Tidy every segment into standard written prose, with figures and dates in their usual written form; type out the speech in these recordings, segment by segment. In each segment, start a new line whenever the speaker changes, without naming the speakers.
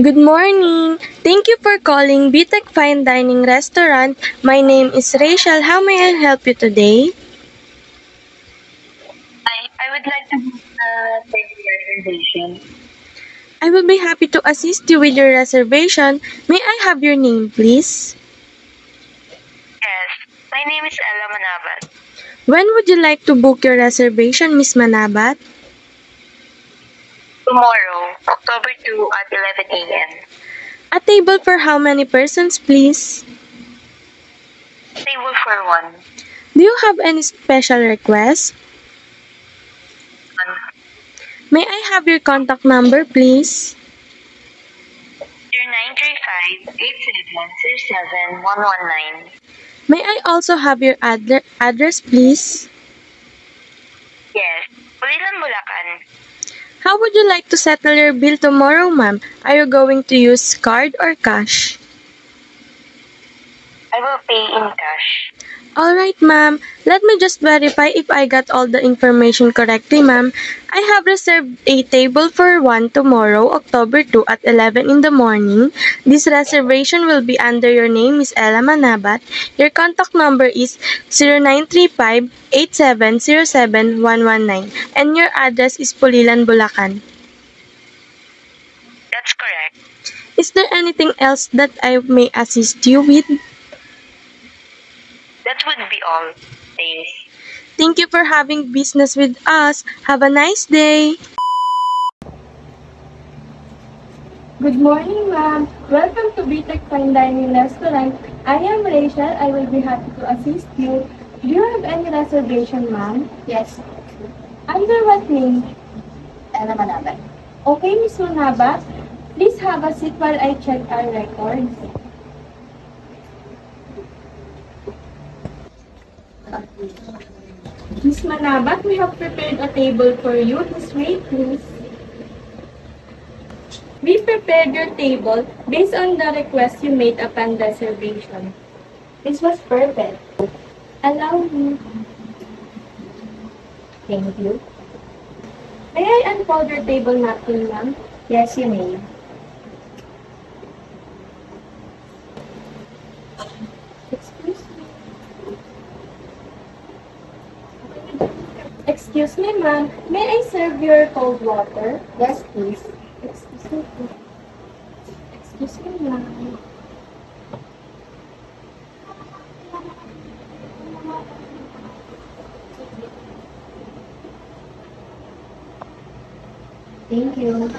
Good morning. Thank you for calling BTech Fine Dining Restaurant. My name is Rachel. How may I help you today?
I would like to book a table reservation.
I will be happy to assist you with your reservation. May I have your name, please?
Yes, my name is Ella Manabat.
When would you like to book your reservation, Miss Manabat?
Tomorrow, October 2 at 11 a.m.
A table for how many persons, please?
Table for one.
Do you have any special requests? May I have your contact number, please?
0935-8707-119.
May I also have your address, please?
Yes, Pulilan, Bulacan.
How would you like to settle your bill tomorrow, ma'am? Are you going to use card or cash?
I will pay in cash.
Alright, ma'am. Let me just verify if I got all the information correctly, ma'am. I have reserved a table for one tomorrow, October 2 at 11 in the morning. This reservation will be under your name, Miss Ella Manabat. Your contact number is 0935-8707-119 and your address is Pulilan, Bulacan.
That's correct.
Is there anything else that I may assist you with?
That would be all. Thanks.
Thank you for having business with us. Have a nice day. Good morning, ma'am. Welcome to BTech Fine Dining Restaurant. I am Rachel. I will be happy to assist you. Do you have any reservation, ma'am?
Yes,
Under what name?
Ella Manabat.
Okay, Miss Manabat. Please have a seat while I check our records. Miss Manabat, we have prepared a table for you. This way, please. We prepared your table based on the request you made upon reservation.
This was perfect.
Allow me.
Thank you.
May I unfold your table napkin, ma'am?
Yes, you may.
Excuse me, ma'am. May I serve your cold water?
Yes, please.
Excuse me. Excuse me, ma'am.
Thank you.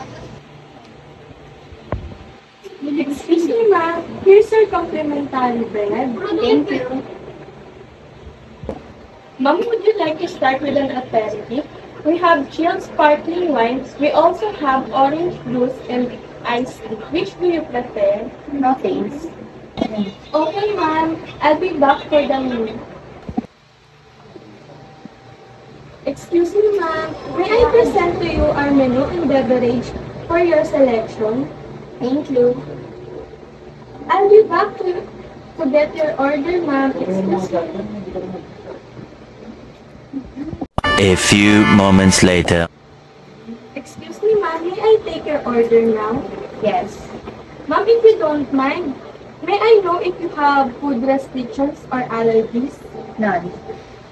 Excuse me, ma'am. Here's your complimentary bread.
Thank you.
Ma'am, would you like to start with an aperitif? We have chilled sparkling wine. We also have orange juice and iced tea. Which do you prefer?
No thanks.
Okay, ma'am. I'll be back for the meal. Excuse me, ma'am. May I present to you our menu and beverage for your selection?
Thank you.
I'll be back to get your order, ma'am. Excuse me.
A few moments later.
Excuse me, ma'am. May I take your order now?
Yes.
Ma'am, if you don't mind, may I know if you have food restrictions or allergies?
None.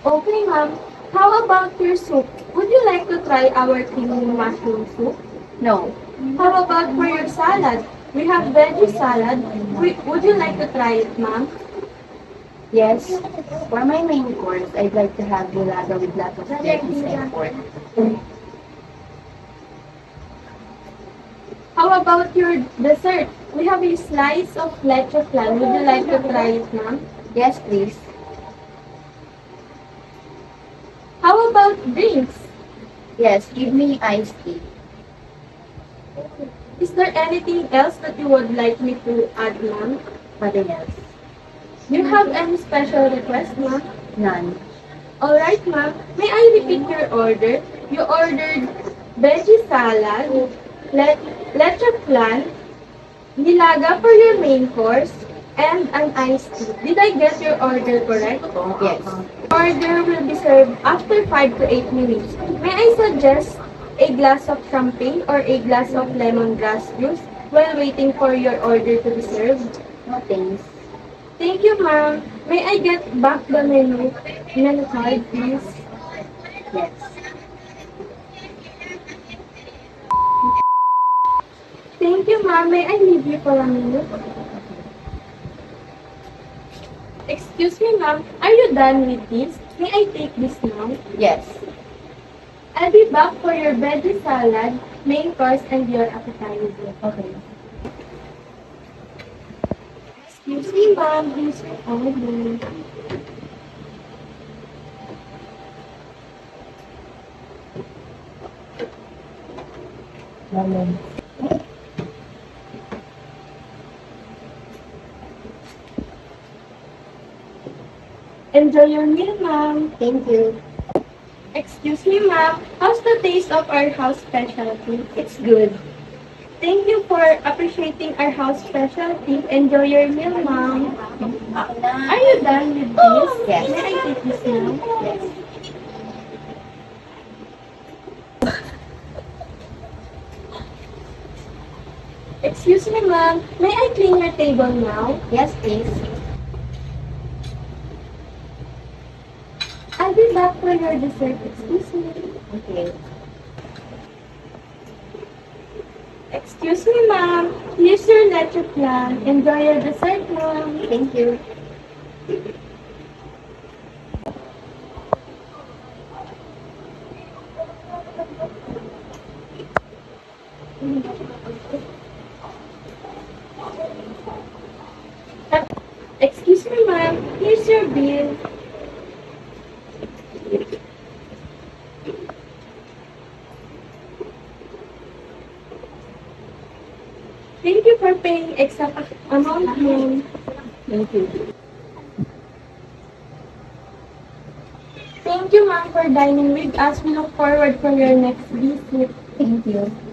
Okay, ma'am. How about your soup? Would you like to try our creamy mushroom soup?
No.
How about for your salad? We have veggie salad. Would you like to try it, ma'am?
Yes. For my main course, I'd like to have nilaga with lots of lettuce and pork.
How about your dessert? We have a slice of leche flan. Would you like to try it, ma'am?
Yes, please.
How about drinks?
Yes, give me iced tea.
Is there anything else that you would like me to add, ma'am?
Nothing else.
Do you have any special request, ma'am?
None.
Alright, ma'am. May I repeat your order? You ordered veggie salad, leche flan, nilaga for your main course, and an iced tea. Did I get your order correct?
Yes.
Order will be served after 5 to 8 minutes. May I suggest a glass of champagne or a glass of lemongrass juice? while waiting for your order to be served.
No thanks.
Thank you, ma'am. May I get back the menu card, please?
Yes.
Thank you, ma'am. May I leave you for a minute? Excuse me, ma'am. Are you done with this? May I take this now?
Yes.
I'll be back for your veggie salad, main course, and your appetizer.
Okay.
Excuse me, ma'am. Here's your order. Enjoy your meal, ma'am.
Thank you.
Excuse me, ma'am. How's the taste of our house specialty?
It's good.
Thank you for appreciating our house specialty. Enjoy your meal, ma'am. Are you done with this?
Yes.
May I take this now?
Yes.
Excuse me, ma'am. May I clean your table now?
Yes, please.
I'll be back for your dessert. Excuse me.
Okay.
Excuse me, ma'am. Here's your leche plan. Enjoy your dessert, ma'am.
Thank you.
Excuse me, ma'am. Here's your bill. Thank you for paying exact amount, ma'am.
Thank you.
Thank you, ma'am, for dining with us. We look forward for your next visit.
Thank you.